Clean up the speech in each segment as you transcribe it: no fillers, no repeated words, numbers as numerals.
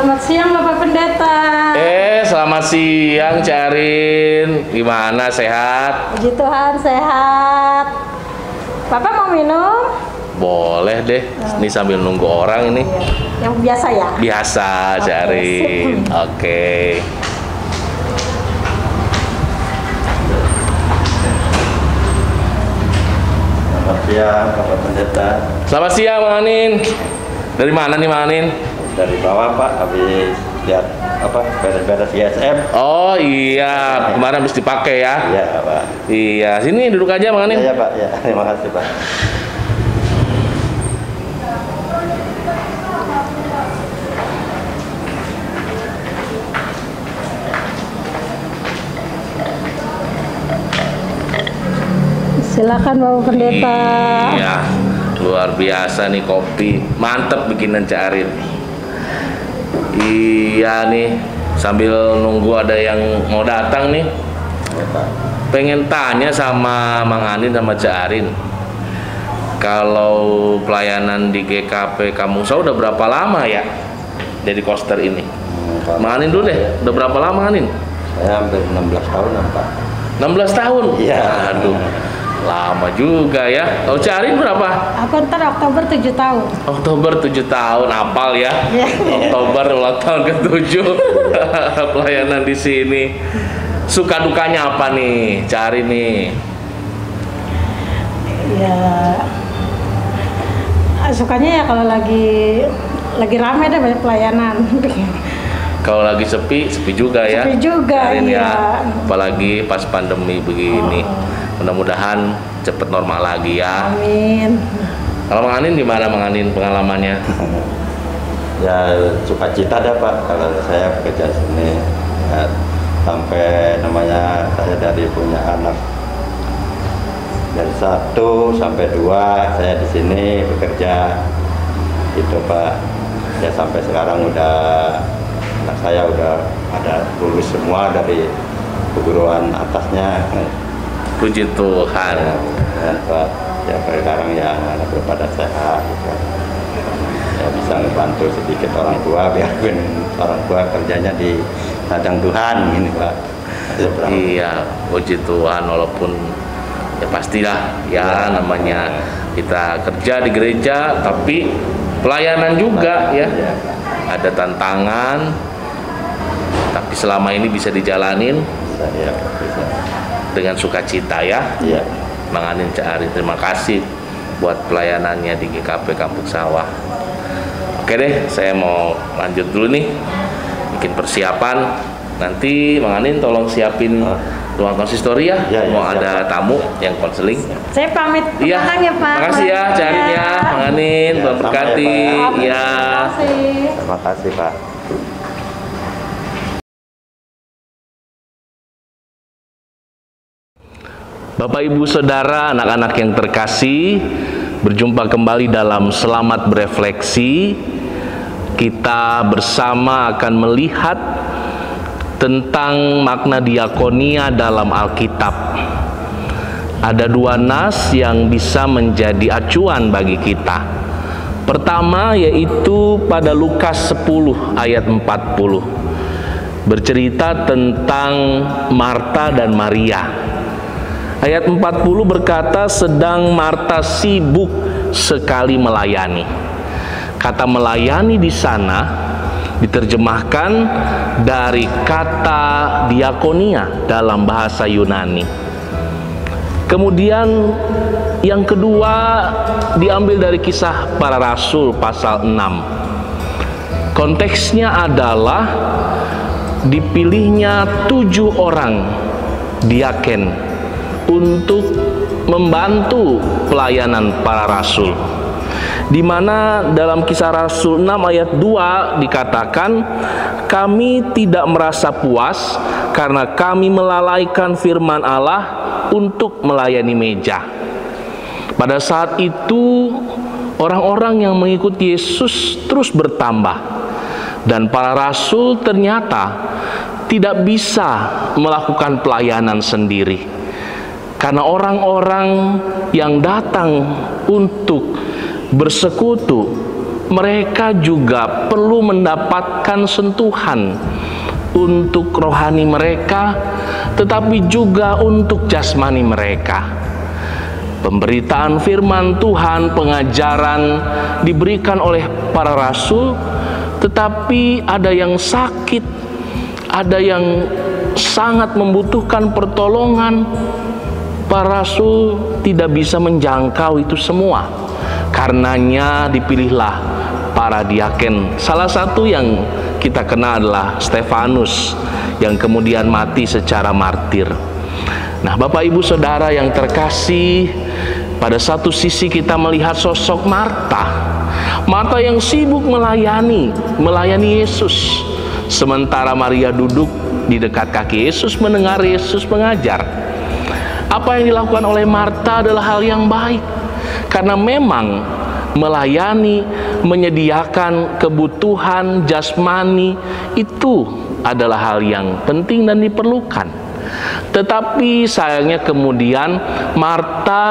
Selamat siang Bapak Pendeta. Selamat siang Carin. Gimana, sehat? Puji Tuhan sehat. Bapak mau minum? Boleh deh. Ini sambil nunggu orang ini. Yang biasa ya? Biasa, Carin. Oke. Selamat siang, Bapak Pendeta. Selamat siang, Mang Anin. Dari mana nih, Mang Anin? Dari bawah, Pak. Habis lihat beres-beres ISM. Oh iya, kemarin habis dipakai ya? Iya, Pak. Iya, sini duduk aja, Mang Anin. Iya, Pak. Ya, terima kasih, Pak. Silakan Bapak Pendeta. Iya, luar biasa nih kopi. Mantep bikinan Carin. Iya nih, sambil nunggu ada yang mau datang nih. Ya, Pak. Pengen tanya sama Mang Anin sama Cak Arin, kalau pelayanan di GKP Kampung Sawah udah berapa lama ya jadi koster ini? Pak. Mang Anin dulu deh, udah berapa lama Mang Anin? Saya hampir 16 tahunan, Pak. 16 tahun? Iya. Aduh, lama juga ya. Kalau Cak Arin berapa? Aku ntar Oktober 7 tahun. Oktober 7 tahun, apal ya. Iya. Oktober ulang tahun ke-7 pelayanan di sini. Suka dukanya apa nih, Cari nih? Ya, sukanya ya kalau lagi rame deh banyak pelayanan. Kalau lagi sepi, sepi juga ya. Sepi juga, Carin iya. ya. Apalagi pas pandemi begini. Mudah-mudahan cepet normal lagi ya. Amin. Kalau Mang Anin gimana, Mang Anin, pengalamannya? Ya, sukacita dah, Pak. Kalau saya bekerja sini. Ya, sampai namanya saya dari punya anak dari 1 sampai 2 saya di sini bekerja itu, Pak. Ya sampai sekarang udah anak saya udah ada lulus semua dari perguruan atasnya. Puji Tuhan. Ya, Pak. Ya sekarang ya anak pada sehat. Ya bisa ngebantu sedikit orang tua biarpun orang tua kerjanya di ladang Tuhan ini, Pak. Iya, puji Tuhan, walaupun ya pastilah ya, namanya kita kerja di gereja tapi pelayanan juga ya. Ada tantangan tapi selama ini bisa dijalanin Ya, bisa. dengan sukacita ya. Iya. Mang Anin, Cak Arin, terima kasih buat pelayanannya di GKP Kampung Sawah. Oke deh, saya mau lanjut dulu nih bikin persiapan. Nanti Mang Anin tolong siapin ruang konsistori ya. Ya, Mau siap, ada Pak. tamu yang konseling. Saya pamit Iya. pulang ya Pak. Makasih ya, Cak Arin ya, Mang Anin, Ya, Tuhan sama berkati. ya, Pak. Amin. Ya. Terima kasih. Terima kasih, Pak. Bapak, Ibu, Saudara, anak-anak yang terkasih, berjumpa kembali dalam Selamat Berefleksi. Kita bersama akan melihat tentang makna diakonia dalam Alkitab. Ada 2 nas yang bisa menjadi acuan bagi kita. Pertama yaitu pada Lukas 10 ayat 40. Bercerita tentang Marta dan Maria. Ayat 40 berkata, sedang Marta sibuk sekali melayani. Kata melayani di sana diterjemahkan dari kata diakonia dalam bahasa Yunani. Kemudian yang kedua diambil dari Kisah Para Rasul pasal 6. Konteksnya adalah dipilihnya 7 orang diaken untuk membantu pelayanan para rasul, di mana dalam Kisah Rasul 6 ayat 2 dikatakan, kami tidak merasa puas karena kami melalaikan firman Allah untuk melayani meja. Pada saat itu orang-orang yang mengikuti Yesus terus bertambah, dan para rasul ternyata tidak bisa melakukan pelayanan sendiri. Karena orang-orang yang datang untuk bersekutu mereka juga perlu mendapatkan sentuhan untuk rohani mereka, tetapi juga untuk jasmani mereka. Pemberitaan firman Tuhan, pengajaran diberikan oleh para rasul, tetapi ada yang sakit, ada yang sangat membutuhkan pertolongan. Para rasul tidak bisa menjangkau itu semua. Karenanya dipilihlah para diaken. Salah satu yang kita kenal adalah Stefanus, yang kemudian mati secara martir. Nah, Bapak Ibu Saudara yang terkasih, pada satu sisi kita melihat sosok Marta. Marta yang sibuk melayani Yesus. Sementara Maria duduk di dekat kaki Yesus mendengar Yesus mengajar. Apa yang dilakukan oleh Marta adalah hal yang baik. Karena memang melayani, menyediakan kebutuhan jasmani itu adalah hal yang penting dan diperlukan. Tetapi sayangnya kemudian Marta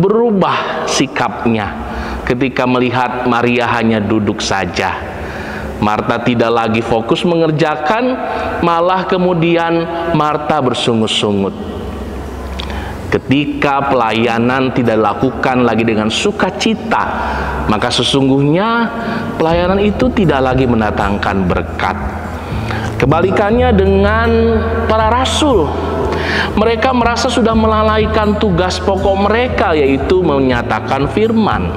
berubah sikapnya ketika melihat Maria hanya duduk saja. Marta tidak lagi fokus mengerjakan, malah kemudian Marta bersungut-sungut. Ketika pelayanan tidak dilakukan lagi dengan sukacita, maka sesungguhnya pelayanan itu tidak lagi mendatangkan berkat. Kebalikannya dengan para rasul, mereka merasa sudah melalaikan tugas pokok mereka, yaitu menyatakan firman.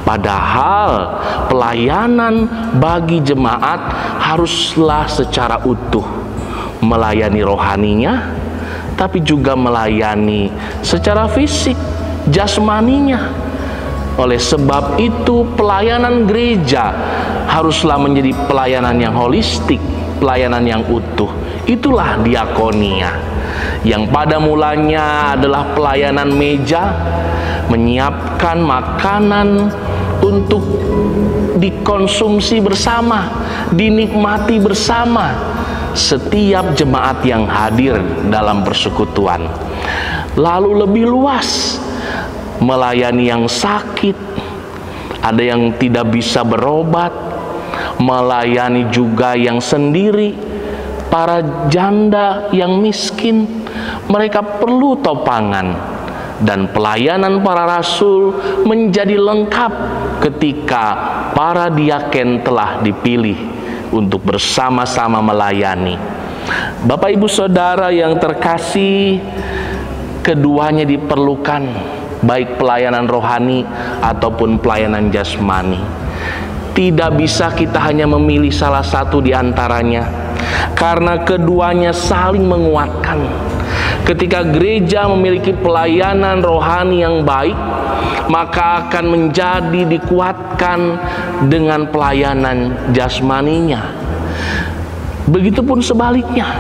Padahal pelayanan bagi jemaat haruslah secara utuh, melayani rohaninya, tapi juga melayani secara fisik, jasmaninya. Oleh sebab itu pelayanan gereja haruslah menjadi pelayanan yang holistik, pelayanan yang utuh. Itulah diakonia, yang pada mulanya adalah pelayanan meja, menyiapkan makanan untuk dikonsumsi bersama, dinikmati bersama setiap jemaat yang hadir dalam persekutuan. Lalu lebih luas, melayani yang sakit, ada yang tidak bisa berobat, melayani juga yang sendiri, para janda yang miskin, mereka perlu topangan. Dan pelayanan para rasul menjadi lengkap ketika para diaken telah dipilih untuk bersama-sama melayani. Bapak Ibu Saudara yang terkasih, keduanya diperlukan, baik pelayanan rohani ataupun pelayanan jasmani. Tidak bisa kita hanya memilih salah satu di antaranya, karena keduanya saling menguatkan. Ketika gereja memiliki pelayanan rohani yang baik, maka akan menjadi dikuatkan dengan pelayanan jasmaninya. Begitupun sebaliknya,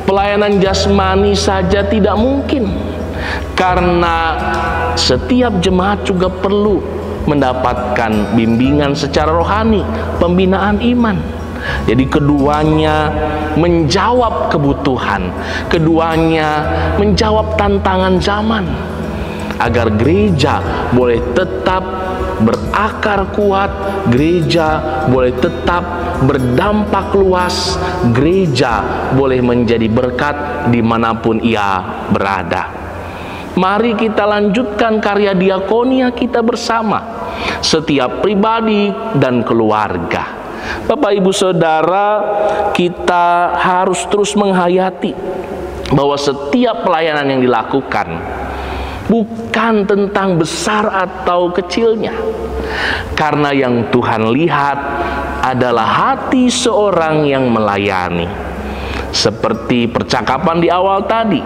pelayanan jasmani saja tidak mungkin, karena setiap jemaat juga perlu mendapatkan bimbingan secara rohani, pembinaan iman. Jadi keduanya menjawab kebutuhan, keduanya menjawab tantangan zaman, agar gereja boleh tetap berakar kuat, gereja boleh tetap berdampak luas, gereja boleh menjadi berkat dimanapun ia berada. Mari kita lanjutkan karya diakonia kita bersama, setiap pribadi dan keluarga. Bapak Ibu Saudara, kita harus terus menghayati bahwa setiap pelayanan yang dilakukan bukan tentang besar atau kecilnya, karena yang Tuhan lihat adalah hati seorang yang melayani. Seperti percakapan di awal tadi,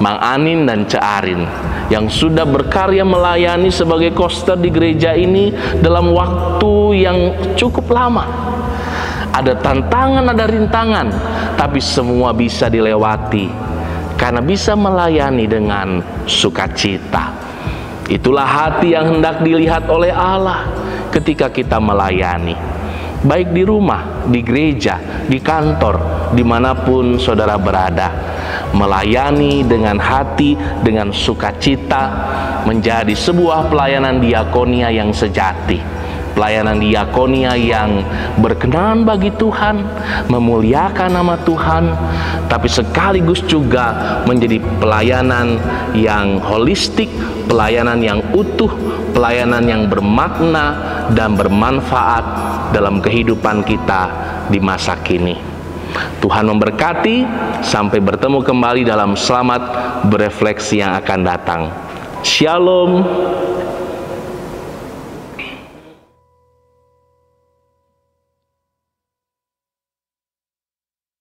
Mang Anin dan Cek Arin yang sudah berkarya melayani sebagai koster di gereja ini dalam waktu yang cukup lama. Ada tantangan, ada rintangan, tapi semua bisa dilewati karena bisa melayani dengan sukacita. Itulah hati yang hendak dilihat oleh Allah ketika kita melayani, baik di rumah, di gereja, di kantor, dimanapun saudara berada. Melayani dengan hati, dengan sukacita, menjadi sebuah pelayanan diakonia yang sejati, pelayanan diakonia yang berkenan bagi Tuhan, memuliakan nama Tuhan, tapi sekaligus juga menjadi pelayanan yang holistik, pelayanan yang utuh, pelayanan yang bermakna dan bermanfaat dalam kehidupan kita di masa kini. Tuhan memberkati, sampai bertemu kembali dalam Selamat Berefleksi yang akan datang. Shalom.